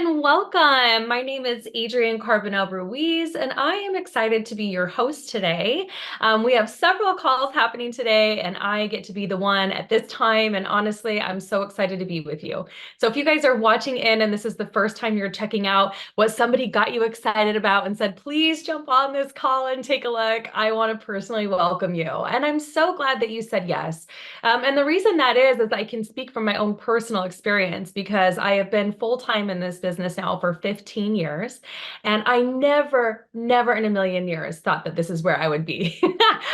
and welcome. My name is Adrianne Carbonell-Ruiz, and I am excited to be your host today. We have several calls happening today, and I get to be the one at this time. And honestly, I'm so excited to be with you. So if you guys are watching in and this is the first time you're checking out what somebody got you excited about and said, please jump on this call and take a look, I want to personally welcome you. And I'm so glad that you said yes. And the reason that is I can speak from my own personal experience because I have been full-time in this business now for 15 years. And I never in a million years thought that this is where I would be.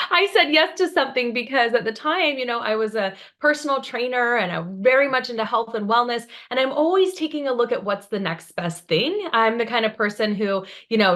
I said yes to something because at the time, I was a personal trainer and I'm very much into health and wellness. And I'm always taking a look at what's the next best thing. I'm the kind of person who,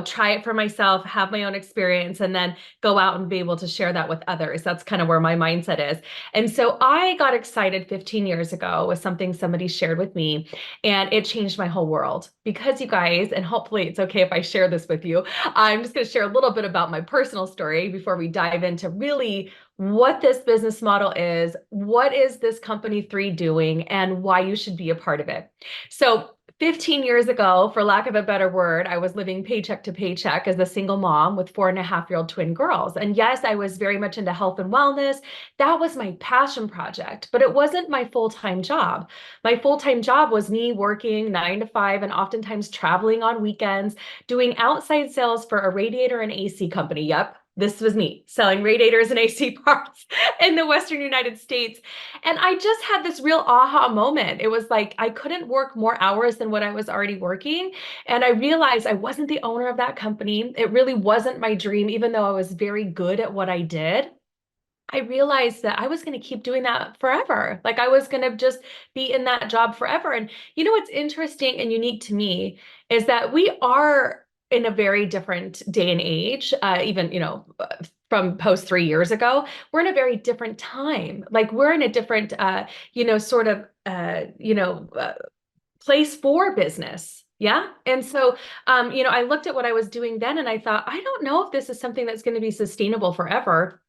try it for myself, have my own experience, and then go out and be able to share that with others. That's kind of where my mindset is. And so I got excited 15 years ago with something somebody shared with me, and it changed my whole world. Because you guys, and hopefully it's okay if I share this with you, I'm just going to share a little bit about my personal story before we dive into really what this business model is, what is this company 3 doing, and why you should be a part of it. So 15 years ago, for lack of a better word, I was living paycheck to paycheck as a single mom with 4.5-year-old twin girls. And yes, I was very much into health and wellness. That was my passion project, but it wasn't my full-time job. My full-time job was me working 9 to 5 and oftentimes traveling on weekends, doing outside sales for a radiator and AC company. Yep. This was me selling radiators and AC parts in the Western United States. And I just had this real aha moment. It was like I couldn't work more hours than what I was already working. And I realized I wasn't the owner of that company. It really wasn't my dream, even though I was very good at what I did. I realized that I was going to keep doing that forever. Like I was going to just be in that job forever. And what's interesting and unique to me is that we are in a very different day and age, even, from post 3 years ago, we're in a very different time. Like we're in a different, sort of, place for business. Yeah. And so, I looked at what I was doing then and I thought, I don't know if this is something that's going to be sustainable forever.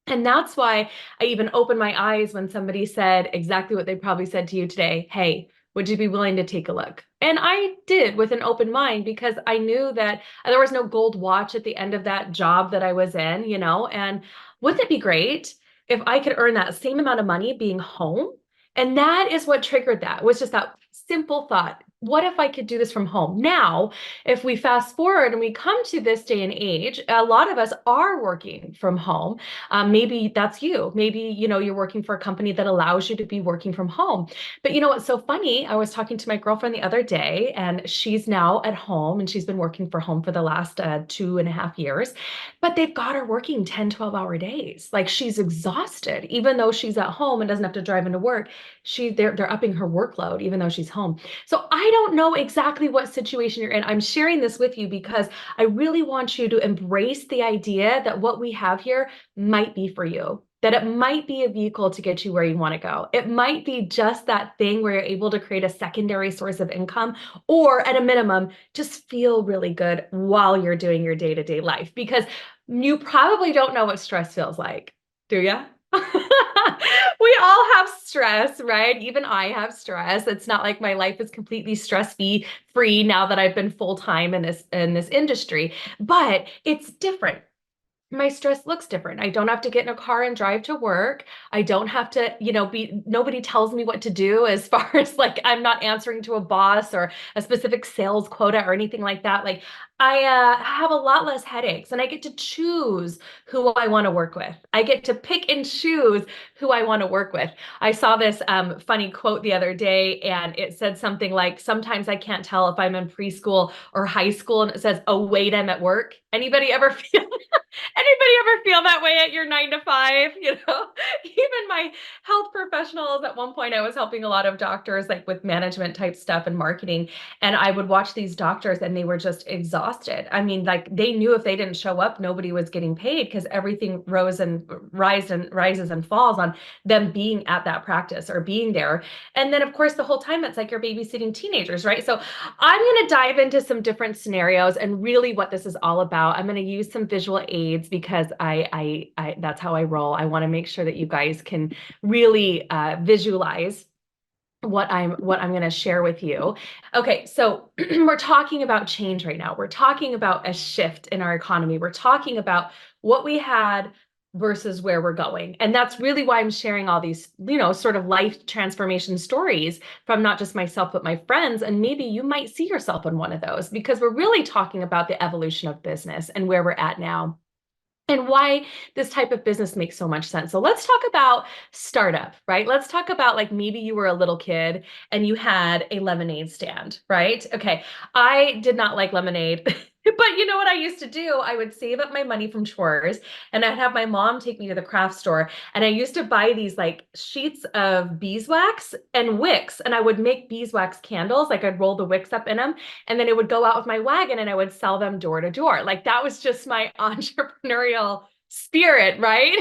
And that's why I even opened my eyes when somebody said exactly what they probably said to you today. Hey, would you be willing to take a look? And I did with an open mind because I knew that there was no gold watch at the end of that job that I was in, and wouldn't it be great if I could earn that same amount of money being home? And that is what triggered that, was just that simple thought. What if I could do this from home? Now, if we fast forward and we come to this day and age, a lot of us are working from home. Maybe that's you. Maybe, you're working for a company that allows you to be working from home. But what's so funny? I was talking to my girlfriend the other day, and she's now at home and she's been working for home for the last 2.5 years. But they've got her working 10, 12-hour days. Like she's exhausted, even though she's at home and doesn't have to drive into work. They're upping her workload, even though she's home. So I don't know exactly what situation you're in. I'm sharing this with you because I really want you to embrace the idea that what we have here might be for you, that it might be a vehicle to get you where you want to go. It might be just that thing where you're able to create a secondary source of income, or at a minimum, just feel really good while you're doing your day-to-day life, because you probably don't know what stress feels like, do you? We all have stress, right? Even I have stress. It's not like my life is completely stress-free now that I've been full-time in this industry, but it's different. My stress looks different. I don't have to get in a car and drive to work. I don't have to, nobody tells me what to do as far as like I'm not answering to a boss or a specific sales quota or anything like that. Like I have a lot less headaches, and I get to choose who I want to work with. I get to pick and choose who I want to work with. I saw this funny quote the other day, and it said something like, sometimes I can't tell if I'm in preschool or high school, and it says, oh, wait, I'm at work. Anybody ever feel Anybody ever feel that way at your 9 to 5? Even my health professionals, at one point I was helping a lot of doctors like with management type stuff and marketing. And I would watch these doctors and they were just exhausted. I mean, like they knew if they didn't show up, nobody was getting paid because everything rises and falls on them being at that practice or being there. And then of course, the whole time it's like you're babysitting teenagers, right? So I'm going to dive into some different scenarios and really what this is all about. I'm going to use some visual aids because I that's how I roll. I want to make sure that you guys can really visualize what I'm going to share with you. Okay, so we're talking about change right now. We're talking about a shift in our economy. We're talking about what we had versus where we're going. And that's really why I'm sharing all these, sort of life transformation stories from not just myself, but my friends. And maybe you might see yourself in one of those, because we're really talking about the evolution of business and where we're at now, and why this type of business makes so much sense. So let's talk about startup, right? Let's talk about, like, maybe you were a little kid and you had a lemonade stand, right? Okay. I did not like lemonade. But you know what I used to do? I would save up my money from chores, and I'd have my mom take me to the craft store. And I used to buy these like sheets of beeswax and wicks, and I would make beeswax candles. Like, I'd roll the wicks up in them, and then it would go out with my wagon and I would sell them door to door. Like, that was just my entrepreneurial spirit, right?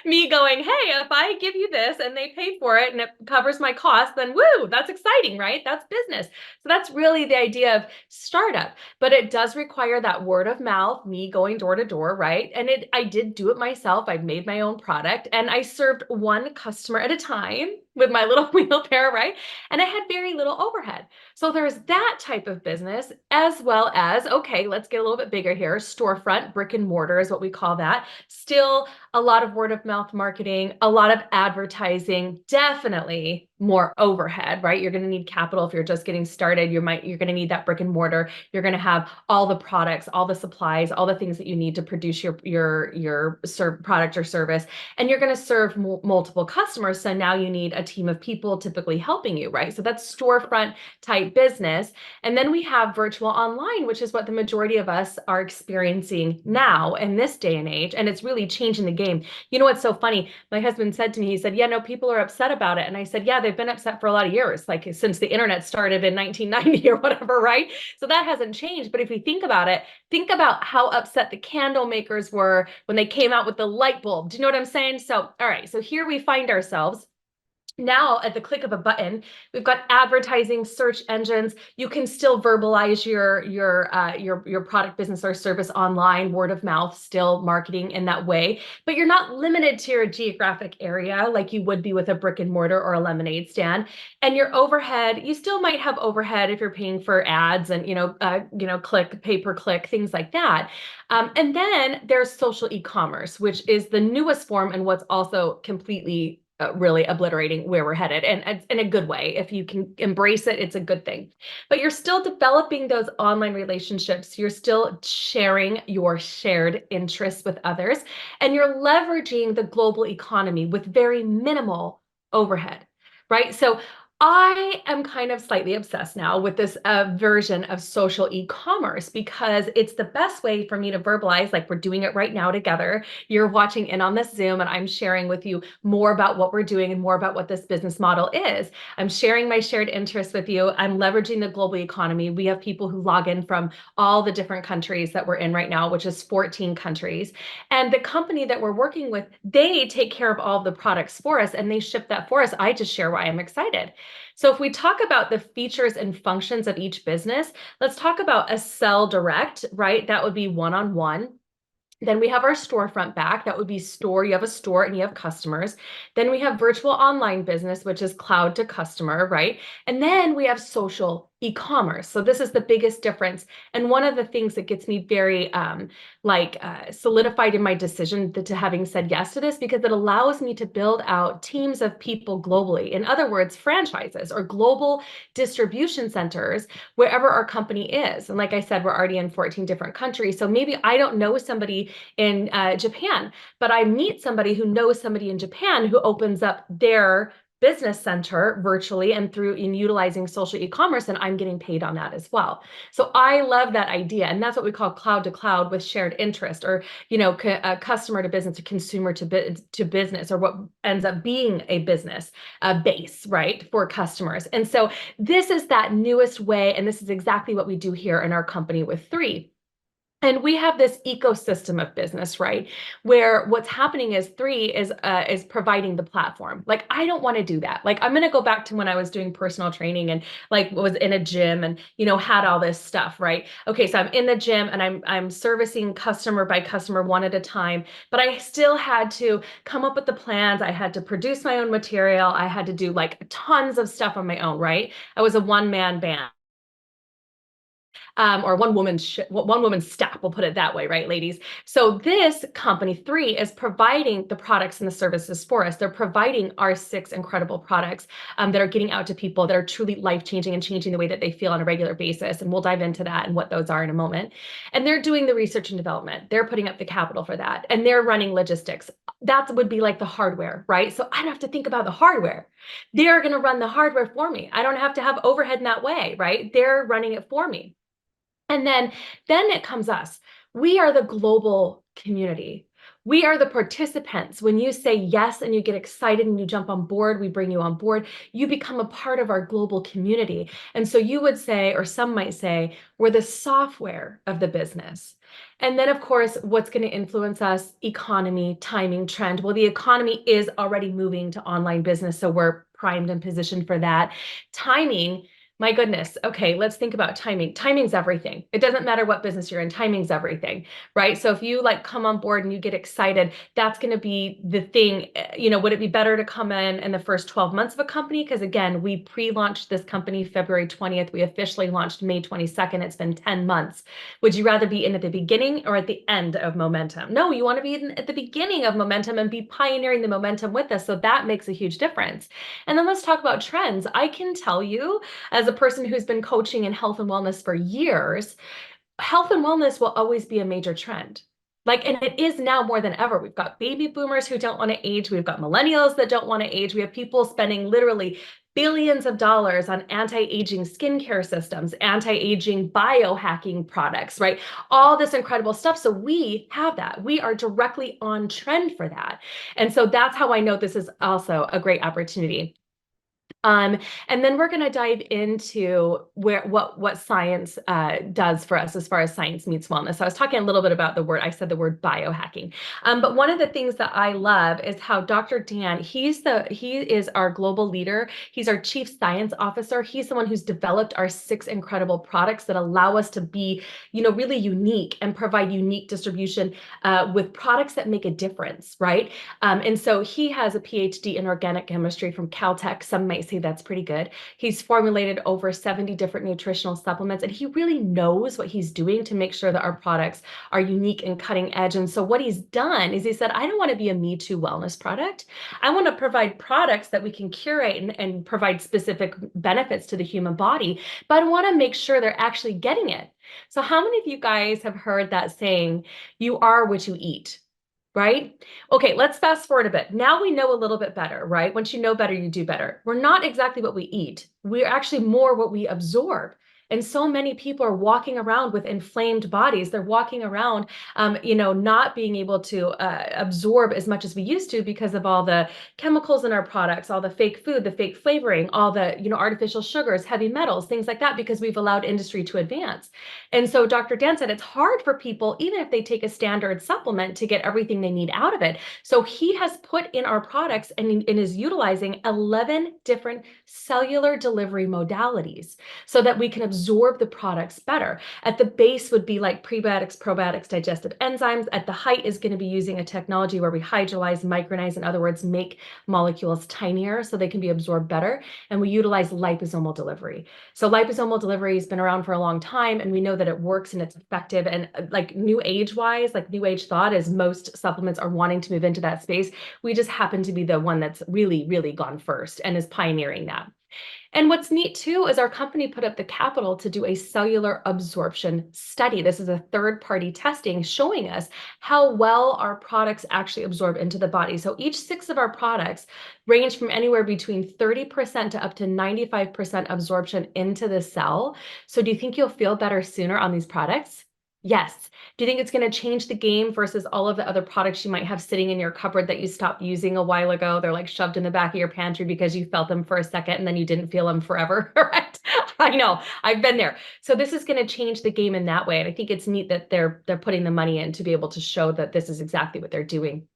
Me going, hey, if I give you this and they pay for it and it covers my cost, then woo, that's exciting, right? That's business. So that's really the idea of startup. But it does require that word of mouth, me going door to door, right? And I did do it myself. I made my own product and I served one customer at a time with my little wheelbarrow, right? And I had very little overhead. So there's that type of business, as well as, okay, let's get a little bit bigger here. Storefront, brick and mortar is what we call that. Still a lot of word of mouth marketing, a lot of advertising, definitely more overhead, right? You're going to need capital if you're just getting started. You're going to need that brick and mortar. You're going to have all the products, all the supplies, all the things that you need to produce your product or service, and you're going to serve multiple customers. So now you need a team of people typically helping you, right? So that's storefront type business. And then we have virtual online, which is what the majority of us are experiencing now in this day and age. And it's really changing the game. You know what's so funny? My husband said to me, he said, yeah, no, people are upset about it. And I said, yeah, they've been upset for a lot of years, like since the internet started in 1990 or whatever, right? So that hasn't changed. But if you think about it, think about how upset the candle makers were when they came out with the light bulb. Do you know what I'm saying? So, all right. So here we find ourselves. Now, at the click of a button, we've got advertising, search engines. You can still verbalize your product, business, or service online, word of mouth, still marketing in that way. But you're not limited to your geographic area like you would be with a brick and mortar or a lemonade stand. And your overhead, you still might have overhead if you're paying for ads and click, pay per click, things like that. And then there's social e-commerce, which is the newest form and what's also completely really obliterating where we're headed, and in a good way. If you can embrace it, it's a good thing. But you're still developing those online relationships. You're still sharing your shared interests with others, and you're leveraging the global economy with very minimal overhead, right? So I am kind of slightly obsessed now with this version of social e-commerce, because it's the best way for me to verbalize, like we're doing it right now together. You're watching in on this Zoom, and I'm sharing with you more about what we're doing and more about what this business model is. I'm sharing my shared interests with you. I'm leveraging the global economy. We have people who log in from all the different countries that we're in right now, which is 14 countries. And the company that we're working with, they take care of all of the products for us and they ship that for us. I just share why I'm excited. So if we talk about the features and functions of each business, let's talk about a sell direct, right? That would be one-on-one. Then we have our storefront back. That would be store. You have a store and you have customers. Then we have virtual online business, which is cloud to customer, right? And then we have social e-commerce. So this is the biggest difference. And one of the things that gets me very solidified in my decision to having said yes to this, because it allows me to build out teams of people globally. In other words, franchises or global distribution centers wherever our company is. And like I said, we're already in 14 different countries. So maybe I don't know somebody in Japan, but I meet somebody who knows somebody in Japan who opens up their business center virtually and through in utilizing social e-commerce, and I'm getting paid on that as well. So I love that idea, and that's what we call cloud to cloud with shared interest, or customer to business, or consumer to business, or what ends up being a business base, right, for customers. And so this is that newest way, and this is exactly what we do here in our company with 3. And we have this ecosystem of business, right? Where what's happening is three is providing the platform. Like, I don't want to do that. Like, I'm going to go back to when I was doing personal training and like was in a gym and had all this stuff, right? Okay, so I'm in the gym and I'm servicing customer by customer one at a time, but I still had to come up with the plans. I had to produce my own material. I had to do like tons of stuff on my own, right? I was a one-man band, or one woman staff. We'll put it that way, right, ladies? So this company three is providing the products and the services for us. They're providing our six incredible products that are getting out to people that are truly life changing and changing the way that they feel on a regular basis. And we'll dive into that and what those are in a moment. And they're doing the research and development. They're putting up the capital for that, and they're running logistics. That would be like the hardware, right? So I don't have to think about the hardware. They're going to run the hardware for me. I don't have to have overhead in that way, right? They're running it for me. And then it comes us. We are the global community. We are the participants. When you say yes and you get excited and you jump on board, we bring you on board. You become a part of our global community. And so you would say, or some might say, we're the software of the business. And then, of course, what's going to influence us? Economy, timing, trend. Well, the economy is already moving to online business, so we're primed and positioned for that. Timing, my goodness. Okay, let's think about timing. Timing's everything. It doesn't matter what business you're in, timing's everything, right? So if you like come on board and you get excited, that's going to be the thing. Would it be better to come in the first 12 months of a company? Because again, we pre-launched this company February 20th. We officially launched May 22nd. It's been 10 months. Would you rather be in at the beginning or at the end of momentum? No, you want to be at the beginning of momentum and be pioneering the momentum with us. So that makes a huge difference. And then let's talk about trends. I can tell you, as a person who's been coaching in health and wellness for years, health and wellness will always be a major trend. And it is now more than ever. We've got baby boomers who don't want to age. We've got millennials that don't want to age. We have people spending literally billions of dollars on anti-aging skincare systems, anti-aging biohacking products, right? All this incredible stuff. So we have that. We are directly on trend for that. And so that's how I know this is also a great opportunity. And then we're going to dive into what science does for us as far as science meets wellness. So I was talking a little bit about I said the word biohacking. But one of the things that I love is how Dr. Dan, he is our global leader. He's our chief science officer. He's the one who's developed our six incredible products that allow us to be, really unique and provide unique distribution with products that make a difference, right? And so he has a PhD in organic chemistry from Caltech. Some might say that's pretty good. He's formulated over 70 different nutritional supplements, and he really knows what he's doing to make sure that our products are unique and cutting edge. And so what he's done is he said, I don't want to be a Me Too wellness product. I want to provide products that we can curate and provide specific benefits to the human body, but I want to make sure they're actually getting it. So how many of you guys have heard that saying, you are what you eat? Right? Okay, let's fast forward a bit. Now we know a little bit better, right? Once you know better, you do better. We're not exactly what we eat. We're actually more what we absorb. And so many people are walking around with inflamed bodies. They're walking around, not being able to absorb as much as we used to because of all the chemicals in our products, all the fake food, the fake flavoring, all the, artificial sugars, heavy metals, things like that, because we've allowed industry to advance. And so Dr. Dan said it's hard for people, even if they take a standard supplement, to get everything they need out of it. So he has put in our products and is utilizing 11 different cellular delivery modalities so that we can absorb the products better. At the base would be like prebiotics, probiotics, digestive enzymes. At the height is going to be using a technology where we hydrolyze, micronize, in other words, make molecules tinier so they can be absorbed better. And we utilize liposomal delivery. So liposomal delivery has been around for a long time, and we know that it works and it's effective. And like new age wise, like new age thought is most supplements are wanting to move into that space. We just happen to be the one that's really, really gone first and is pioneering that. And what's neat too is our company put up the capital to do a cellular absorption study. This is a third-party testing showing us how well our products actually absorb into the body. So each six of our products range from anywhere between 30% to up to 95% absorption into the cell. So do you think you'll feel better sooner on these products? Yes. Do you think it's going to change the game versus all of the other products you might have sitting in your cupboard that you stopped using a while ago? They're like shoved in the back of your pantry because you felt them for a second and then you didn't feel them forever, right? I know, I've been there. So this is going to change the game in that way. And I think it's neat that they're putting the money in to be able to show that this is exactly what they're doing.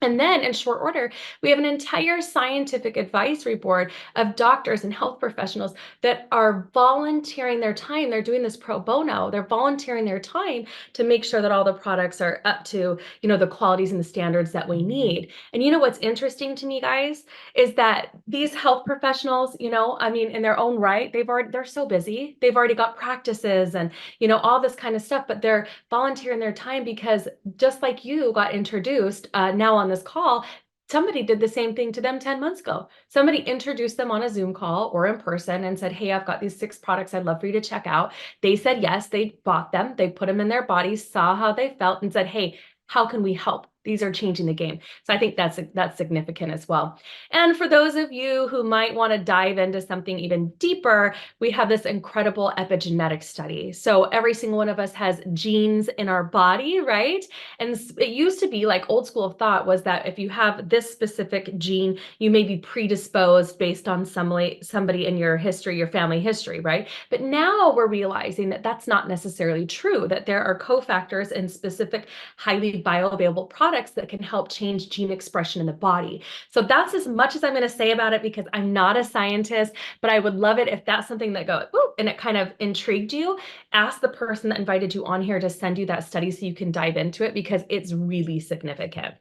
And then in short order, we have an entire scientific advisory board of doctors and health professionals that are volunteering their time. They're doing this pro bono. They're volunteering their time to make sure that all the products are up to, the qualities and the standards that we need. And what's interesting to me, guys, is that these health professionals, I mean, in their own right, they're so busy. They've already got practices and, all this kind of stuff, but they're volunteering their time because just like you got introduced now on this call, somebody did the same thing to them 10 months ago. Somebody introduced them on a Zoom call or in person and said, hey, I've got these 6 products I'd love for you to check out. They said yes, they bought them, they put them in their bodies, saw how they felt and said, hey, how can we help? These are changing the game. So I think that's significant as well. And for those of you who might want to dive into something even deeper, we have this incredible epigenetic study. So every single one of us has genes in our body, right? And it used to be like old school of thought was that if you have this specific gene, you may be predisposed based on somebody in your history, your family history, right? But now we're realizing that that's not necessarily true, that there are cofactors in specific highly bioavailable products that can help change gene expression in the body. So that's as much as I'm going to say about it because I'm not a scientist, but I would love it if that's something that goes, ooh, and it kind of intrigued you. Ask the person that invited you on here to send you that study so you can dive into it because it's really significant.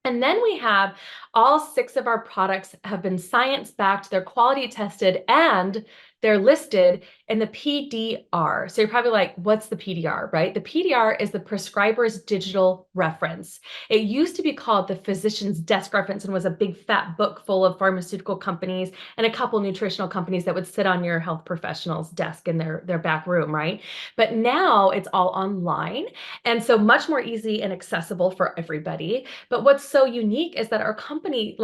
And then we have all 6 of our products have been science-backed, they're quality tested, and they're listed in the PDR. So you're probably like, what's the PDR, right? The PDR is the prescriber's digital reference. It used to be called the physician's desk reference and was a big fat book full of pharmaceutical companies and a couple nutritional companies that would sit on your health professional's desk in their back room, right? But now it's all online. And so much more easy and accessible for everybody. But what's so unique is that our company,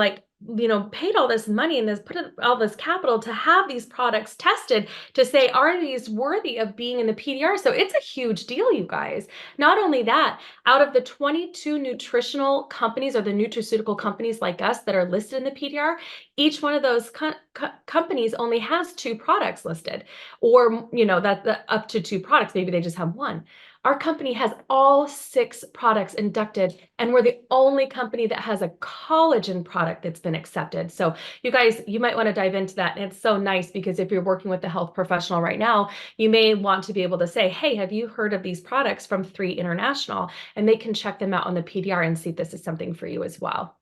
paid all this money and put all this capital to have these products tested to say, are these worthy of being in the PDR? So it's a huge deal, you guys. Not only that, out of the 22 nutritional companies or the nutraceutical companies like us that are listed in the PDR, each one of those companies only has 2 products listed, or that up to 2 products. Maybe they just have one. Our company has all 6 products inducted, and we're the only company that has a collagen product that's been accepted. So you guys, you might want to dive into that. And it's so nice because if you're working with a health professional right now, you may want to be able to say, hey, have you heard of these products from 3 International? And they can check them out on the PDR and see if this is something for you as well.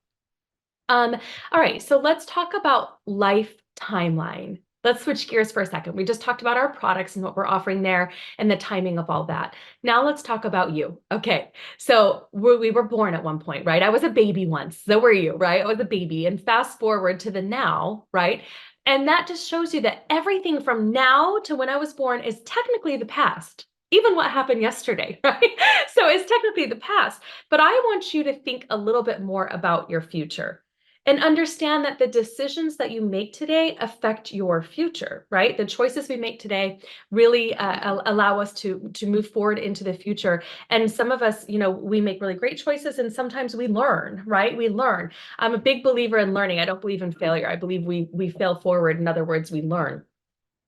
All right, so let's talk about life timeline. Let's switch gears for a second. We just talked about our products and what we're offering there and the timing of all that. Now let's talk about you. Okay, so we were born at one point, right? I was a baby once. So were you, right? I was a baby. And fast forward to the now, right? And that just shows you that everything from now to when I was born is technically the past. Even what happened yesterday, right? So it's technically the past. But I want you to think a little bit more about your future. And understand that the decisions that you make today affect your future, right? The choices we make today really allow us to move forward into the future. And some of us, we make really great choices, and sometimes we learn, right? We learn. I'm a big believer in learning. I don't believe in failure. I believe we fail forward. In other words, we learn.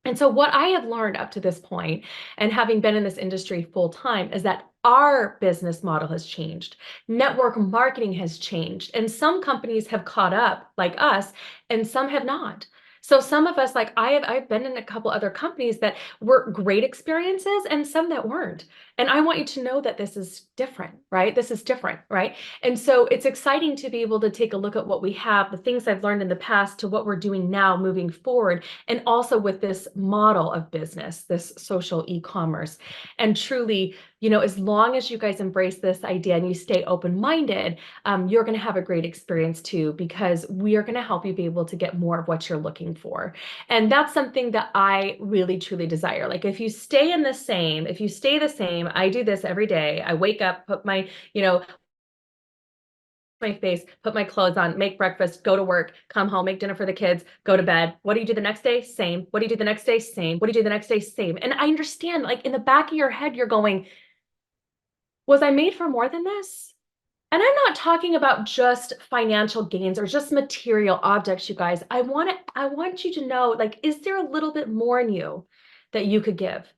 And so what I have learned up to this point, and having been in this industry full time, is that our business model has changed. Network marketing has changed. And some companies have caught up like us, and some have not. So some of us, like I've been in a couple other companies that were great experiences and some that weren't. And I want you to know that this is different, right? This is different, right? And so it's exciting to be able to take a look at what we have, the things I've learned in the past to what we're doing now moving forward, and also with this model of business, this social e-commerce. And truly, as long as you guys embrace this idea and you stay open-minded, you're going to have a great experience too, because we are going to help you be able to get more of what you're looking for. And that's something that I really, truly desire. Like if you stay the same, I do this every day. I wake up, put my face, put my clothes on, make breakfast, go to work, come home, make dinner for the kids, go to bed. What do you do the next day? Same. What do you do the next day? Same. What do you do the next day? Same. And I understand, like in the back of your head, you're going, was I made for more than this? And I'm not talking about just financial gains or just material objects, you guys. I want you to know, like, is there a little bit more in you? that you could give.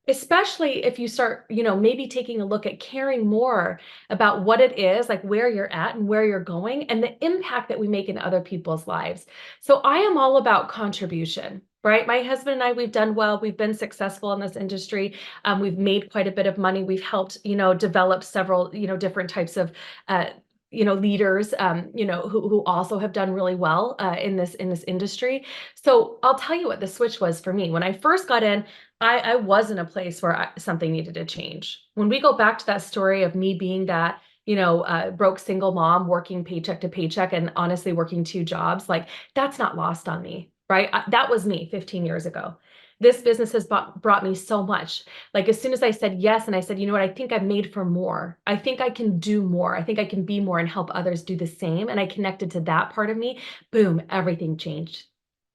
Especially if you start, maybe taking a look at caring more about what it is, like where you're at and where you're going and the impact that we make in other people's lives. So I am all about contribution, right? My husband and I, we've done well. We've been successful in this industry. We've made quite a bit of money. We've helped, develop several, different types of, leaders, who also have done really well in this industry. So I'll tell you what the switch was for me. When I first got in, I was in a place where something needed to change. When we go back to that story of me being that, broke single mom working paycheck to paycheck and honestly working two jobs, like that's not lost on me, right? That was me 15 years ago. This business has brought me so much. Like as soon as I said yes, and I said, you know what, I think I'm made for more. I think I can do more. I think I can be more and help others do the same. And I connected to that part of me. Boom, everything changed.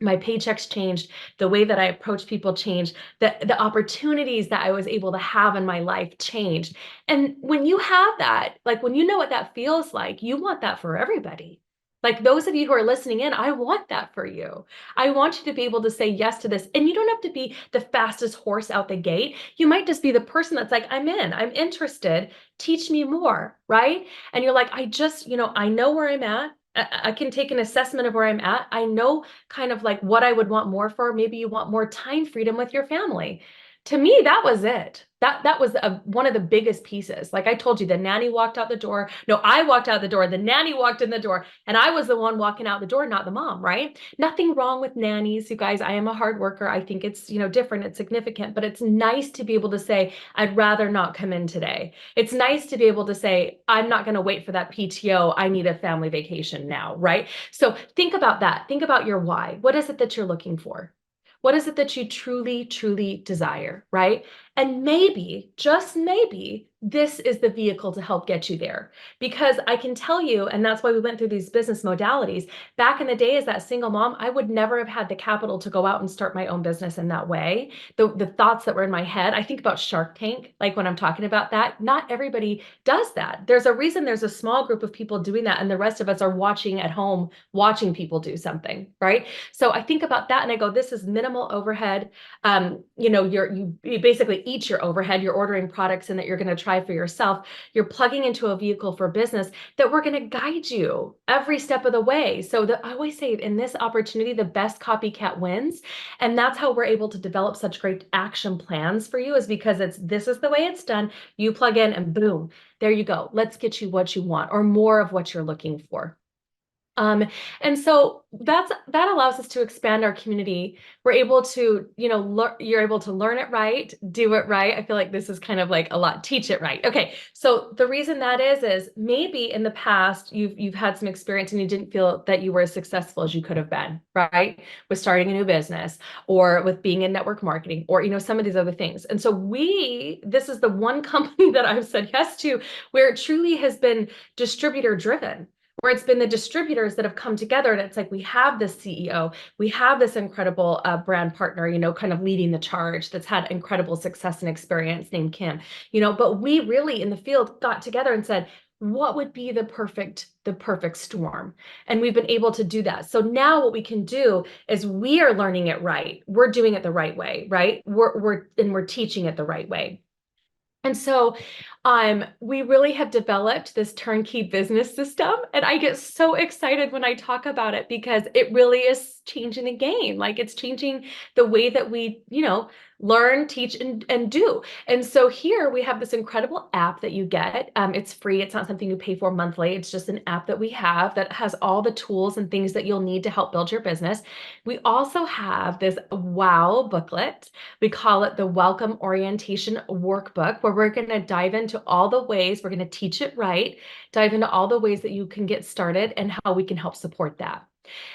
My paychecks changed, the way that I approach people changed, the opportunities that I was able to have in my life changed. And when you have that, like when you know what that feels like, you want that for everybody. Like those of you who are listening in, I want that for you. I want you to be able to say yes to this. And you don't have to be the fastest horse out the gate. You might just be the person that's like, I'm in, I'm interested, teach me more, right? And you're like, I know where I'm at. I can take an assessment of where I'm at. I know kind of like what I would want more for. Maybe you want more time freedom with your family. To me, that was it. That was one of the biggest pieces. Like I told you, the nanny walked out the door. No, I walked out the door. The nanny walked in the door, and I was the one walking out the door, not the mom, right? Nothing wrong with nannies, you guys. I am a hard worker. I think it's, different, it's significant, but it's nice to be able to say, I'd rather not come in today. It's nice to be able to say, I'm not going to wait for that PTO. I need a family vacation now, right? So think about that. Think about your why. What is it that you're looking for? What is it that you truly, truly desire, right? And maybe, just maybe, this is the vehicle to help get you there. Because I can tell you, and that's why we went through these business modalities. Back in the day, as that single mom, I would never have had the capital to go out and start my own business in that way. The thoughts that were in my head, I think about Shark Tank, like when I'm talking about that, not everybody does that. There's a reason there's a small group of people doing that, and the rest of us are watching at home, watching people do something, right? So I think about that and I go, this is minimal overhead. You basically eat your overhead. You're ordering products and that you're going to try for yourself. You're plugging into a vehicle for business that we're going to guide you every step of the way. So I always say in this opportunity, the best copycat wins. And that's how we're able to develop such great action plans for you, is because this is the way it's done. You plug in and boom, there you go. Let's get you what you want or more of what you're looking for. And so that allows us to expand our community. We're able to, you're able to learn it right, do it right. I feel like this is kind of like a lot, teach it right. Okay. So the reason that is maybe in the past you've had some experience and you didn't feel that you were as successful as you could have been, right? With starting a new business or with being in network marketing or, some of these other things. And so this is the one company that I've said yes to where it truly has been distributor driven, where it's been the distributors that have come together and it's like, we have this CEO, we have this incredible brand partner, kind of leading the charge that's had incredible success and experience named Kim, but we really in the field got together and said, what would be the perfect storm? And we've been able to do that. So now what we can do is we are learning it right. We're doing it the right way, right? We're teaching it the right way. And so we really have developed this turnkey business system. And I get so excited when I talk about it because it really is changing the game. Like it's changing the way that we, learn, teach, and do. And so here we have this incredible app that you get. It's free. It's not something you pay for monthly. It's just an app that we have that has all the tools and things that you'll need to help build your business. We also have this wow booklet. We call it the Welcome Orientation Workbook, where we're going to dive into all the ways, we're going to teach it right, dive into all the ways that you can get started and how we can help support that.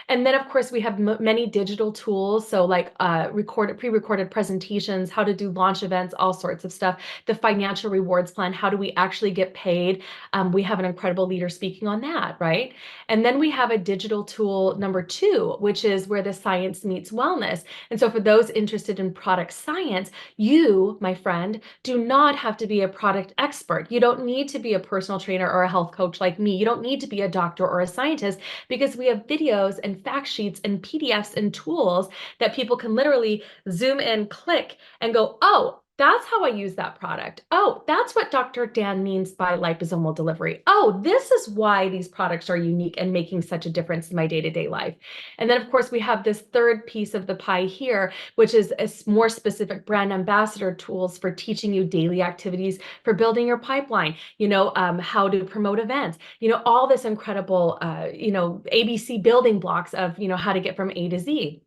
And then, of course, we have many digital tools. So like pre-recorded presentations, how to do launch events, all sorts of stuff. The financial rewards plan, how do we actually get paid? We have an incredible leader speaking on that, right? And then we have a digital tool number 2, which is where the science meets wellness. And so for those interested in product science, you, my friend, do not have to be a product expert. You don't need to be a personal trainer or a health coach like me. You don't need to be a doctor or a scientist because we have videos videos and fact sheets and PDFs and tools that people can literally zoom in, click, and go, oh, that's how I use that product. Oh, that's what Dr. Dan means by liposomal delivery. Oh, this is why these products are unique and making such a difference in my day-to-day life. And then, of course, we have this third piece of the pie here, which is a more specific brand ambassador tools for teaching you daily activities for building your pipeline, how to promote events, all this incredible, ABC building blocks of, how to get from A to Z.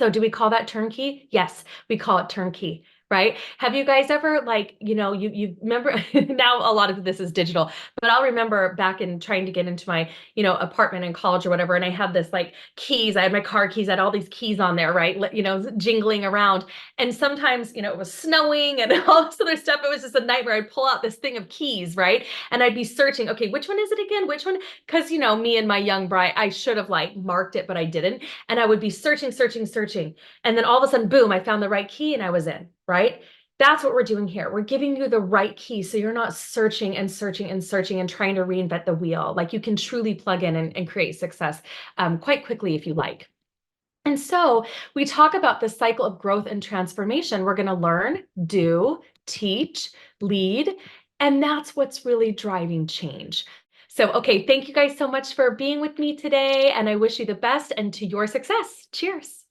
So do we call that turnkey? Yes, we call it turnkey, right? Have you guys ever you remember now a lot of this is digital, but I'll remember back in trying to get into my, apartment in college or whatever, and I had this like keys, I had my car keys, I had all these keys on there, right? Jingling around. And sometimes, it was snowing and all this other stuff. It was just a nightmare. I'd pull out this thing of keys, right? And I'd be searching, okay, which one is it again? Which one? Because, me and my young bride, I should have like marked it, but I didn't. And I would be searching, searching, searching. And then all of a sudden, boom, I found the right key and I was in, right? That's what we're doing here. We're giving you the right key so you're not searching and searching and searching and trying to reinvent the wheel. Like you can truly plug in and create success quite quickly if you like. And so we talk about the cycle of growth and transformation. We're going to learn, do, teach, lead, and that's what's really driving change. So, okay, thank you guys so much for being with me today, and I wish you the best and to your success. Cheers.